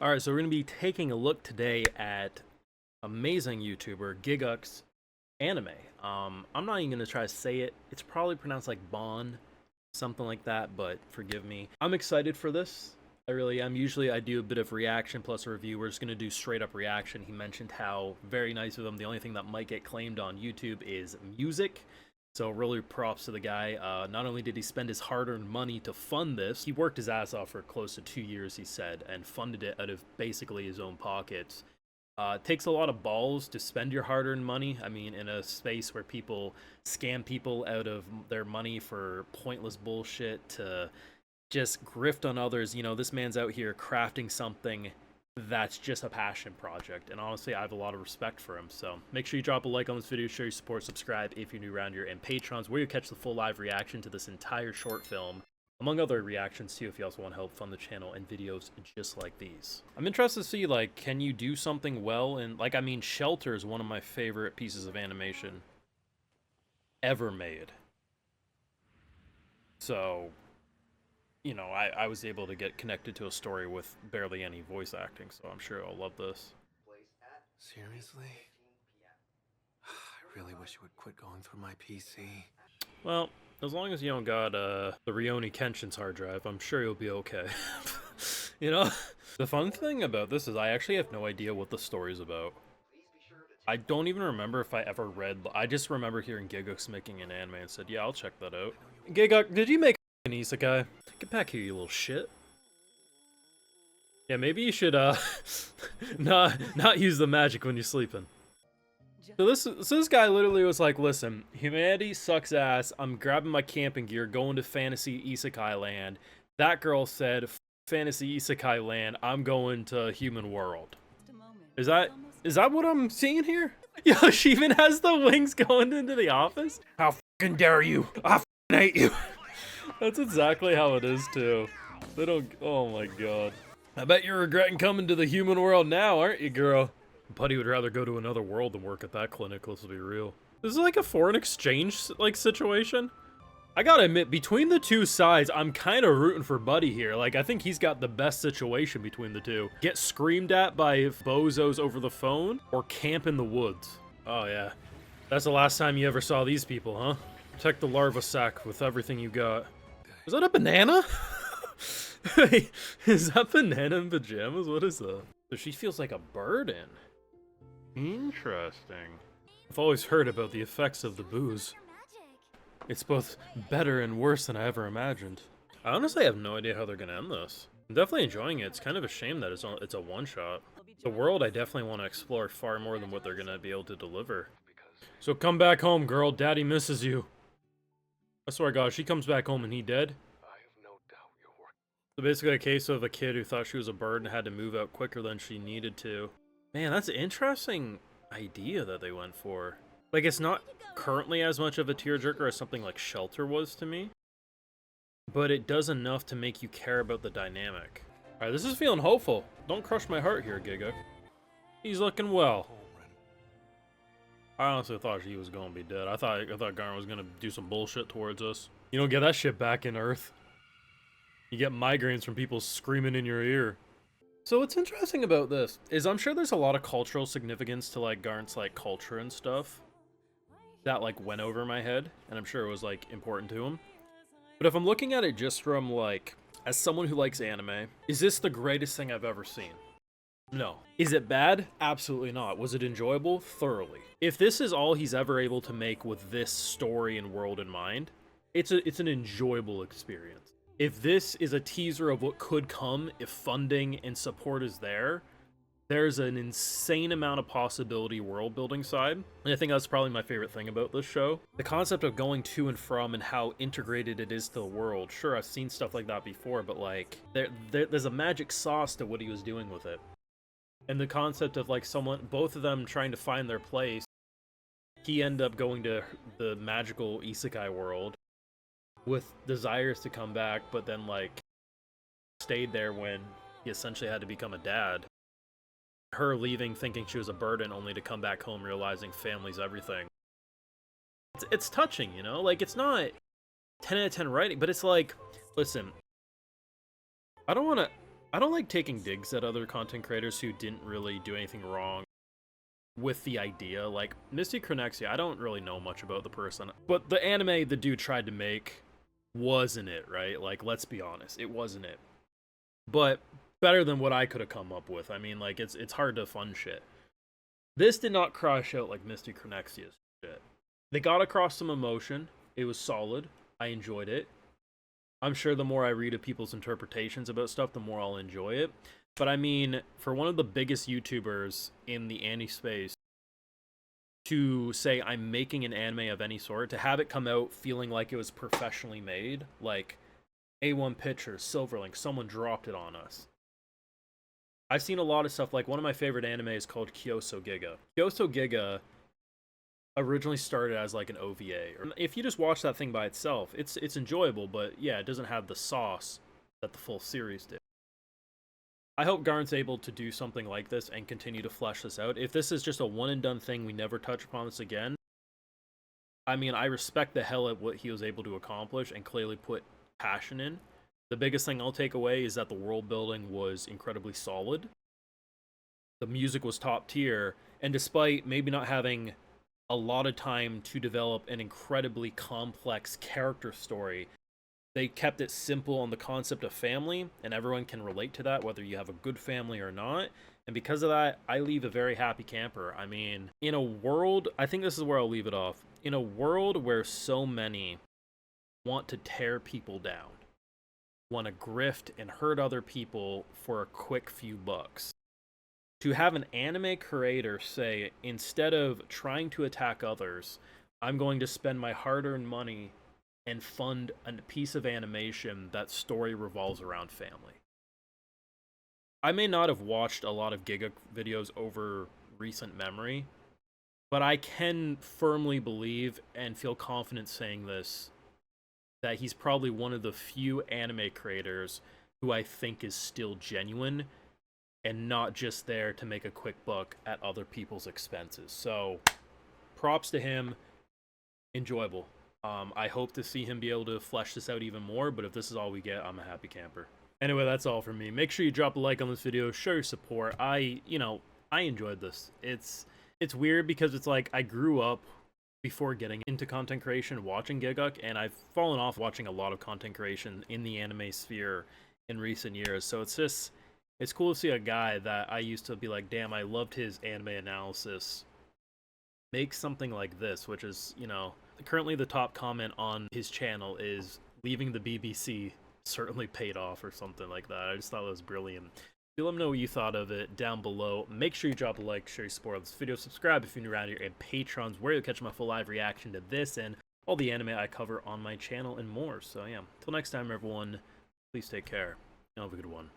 Alright, so we're going to be taking a look today at amazing YouTuber Gigguk's anime. I'm not even going to try to say it. It's probably pronounced like Bâan, something like that, but forgive me. I'm excited for this. I really am. Usually I do a bit of reaction plus a review. We're just going to do straight up reaction. He mentioned how very nice of him. The only thing that might get claimed on YouTube is music. So really props to the guy. Not only did he spend his hard-earned money to fund this, he worked his ass off for close to 2 years, he said, and funded it out of basically his own pockets. It takes a lot of balls to spend your hard-earned money. I mean, in a space where people scam people out of their money for pointless bullshit to just grift on others. You know, this man's out here crafting something that's just a passion project, and honestly I have a lot of respect for him. So make sure you drop a like on this video, show your support, subscribe if you're new around here, and Patrons, where you catch the full live reaction to this entire short film, among other reactions too, if you also want to help fund the channel and videos just like these. I'm interested to see, like, can you do something well? And like, I mean, Shelter is one of my favorite pieces of animation ever made, so you know, I was able to get connected to a story with barely any voice acting, so I'm sure I'll love this. Seriously? I really wish you would quit going through my PC. Well, as long as you don't got the Rioni Kenshin's hard drive, I'm sure you'll be okay. You know? The fun thing about this is I actually have no idea what the story's about. I don't even remember if I ever read. I just remember hearing Gigguk's making an anime and said, yeah, I'll check that out. Gigguk, did you make an isekai? Get back here, you little shit. Yeah, maybe you should not use the magic when you're sleeping. So this guy literally was like, listen, humanity sucks ass. I'm grabbing my camping gear, going to fantasy isekai land. That girl said, fantasy isekai land, I'm going to human world. Is that what I'm seeing here? Yo, she even has the wings going into the office? How fucking dare you? I fucking hate you. That's exactly how it is too. They don't. Oh my god. I bet you're regretting coming to the human world now, aren't you, girl? Buddy would rather go to another world than work at that clinic, let's be real. This is like a foreign exchange like situation. I gotta admit, between the two sides, I'm kind of rooting for Buddy here. Like, I think he's got the best situation between the two. Get screamed at by bozos over the phone, or camp in the woods. Oh yeah. That's the last time you ever saw these people, huh? Protect the larva sac with everything you got. Is that a banana? Wait, is that banana in pajamas? What is that? So she feels like a burden. Interesting. I've always heard about the effects of the booze. It's both better and worse than I ever imagined. I honestly have no idea how they're gonna end this. I'm definitely enjoying it. It's kind of a shame that it's a one-shot. The world I definitely want to explore far more than what they're gonna be able to deliver. So come back home, girl. Daddy misses you. I swear to God, she comes back home and he dead. So basically a case of a kid who thought she was a bird and had to move out quicker than she needed to. Man, that's an interesting idea that they went for. Like, it's not currently as much of a tearjerker as something like Shelter was to me, but it does enough to make you care about the dynamic. Alright, this is feeling hopeful. Don't crush my heart here, Gigguk. He's looking well. I honestly thought she was gonna be dead. I thought Garn was gonna do some bullshit towards us. You don't get that shit back in Earth. You get migraines from people screaming in your ear. So what's interesting about this is I'm sure there's a lot of cultural significance to like Garn's like culture and stuff that like went over my head, and I'm sure it was like important to him. But if I'm looking at it just from like, as someone who likes anime, is this the greatest thing I've ever seen? No. Is it bad? Absolutely not. Was it enjoyable? Thoroughly. If this is all he's ever able to make with this story and world in mind, it's an enjoyable experience. If this is a teaser of what could come if funding and support is there, there's an insane amount of possibility world building side. And I think that's probably my favorite thing about this show. The concept of going to and from and how integrated it is to the world. Sure, I've seen stuff like that before, but like there's a magic sauce to what he was doing with it. And the concept of like both of them trying to find their place. He ended up going to the magical isekai world with desires to come back, but then like stayed there when he essentially had to become a dad. Her leaving thinking she was a burden only to come back home realizing family's everything. It's touching, you know? Like, it's not 10 out of 10 writing, but it's like, listen, I don't want to I don't like taking digs at other content creators who didn't really do anything wrong with the idea. Like, Misty Chronexia, I don't really know much about the person, but the anime the dude tried to make wasn't it, right? Like, let's be honest, it wasn't it. But better than what I could have come up with. I mean, like, it's hard to fund shit. This did not crush out like Misty Chronexia's shit. They got across some emotion. It was solid. I enjoyed it. I'm sure the more I read of people's interpretations about stuff, the more I'll enjoy it. But I mean, for one of the biggest YouTubers in the anime space to say I'm making an anime of any sort, to have it come out feeling like it was professionally made, like A1 Pictures, Silverlink, someone dropped it on us. I've seen a lot of stuff, like one of my favorite anime is called Kyoso Giga. Kyoso Giga originally started as like an OVA. Or if you just watch that thing by itself, it's enjoyable, but yeah, it doesn't have the sauce that the full series did. I hope Garn's able to do something like this and continue to flesh this out. If this is just a one and done thing, we never touch upon this again, I mean, I respect the hell at what he was able to accomplish and clearly put passion in. The biggest thing I'll take away is that the world building was incredibly solid. The music was top tier, and despite maybe not having a lot of time to develop an incredibly complex character story, they kept it simple on the concept of family, and everyone can relate to that, whether you have a good family or not. And because of that, I leave a very happy camper. I mean, in a world, I think this is where I'll leave it off. In a world where so many want to tear people down, want to grift and hurt other people for a quick few bucks, to have an anime creator say, instead of trying to attack others, I'm going to spend my hard-earned money and fund a piece of animation that story revolves around family. I may not have watched a lot of Gigguk videos over recent memory, but I can firmly believe and feel confident saying this, that he's probably one of the few anime creators who I think is still genuine and not just there to make a quick buck at other people's expenses. So, props to him. Enjoyable. I hope to see him be able to flesh this out even more, but if this is all we get, I'm a happy camper. Anyway, that's all from me. Make sure you drop a like on this video, show your support. I enjoyed this. It's weird because it's like I grew up before getting into content creation watching Gigguk, and I've fallen off watching a lot of content creation in the anime sphere in recent years. So it's cool to see a guy that I used to be like, damn, I loved his anime analysis, make something like this, which is, currently the top comment on his channel is leaving the BBC certainly paid off or something like that. I just thought it was brilliant. Do let me know what you thought of it down below. Make sure you drop a like, share your support on this video, subscribe if you're new around here, and Patreon's where you'll catch my full live reaction to this and all the anime I cover on my channel and more. So yeah, until next time everyone, please take care and have a good one.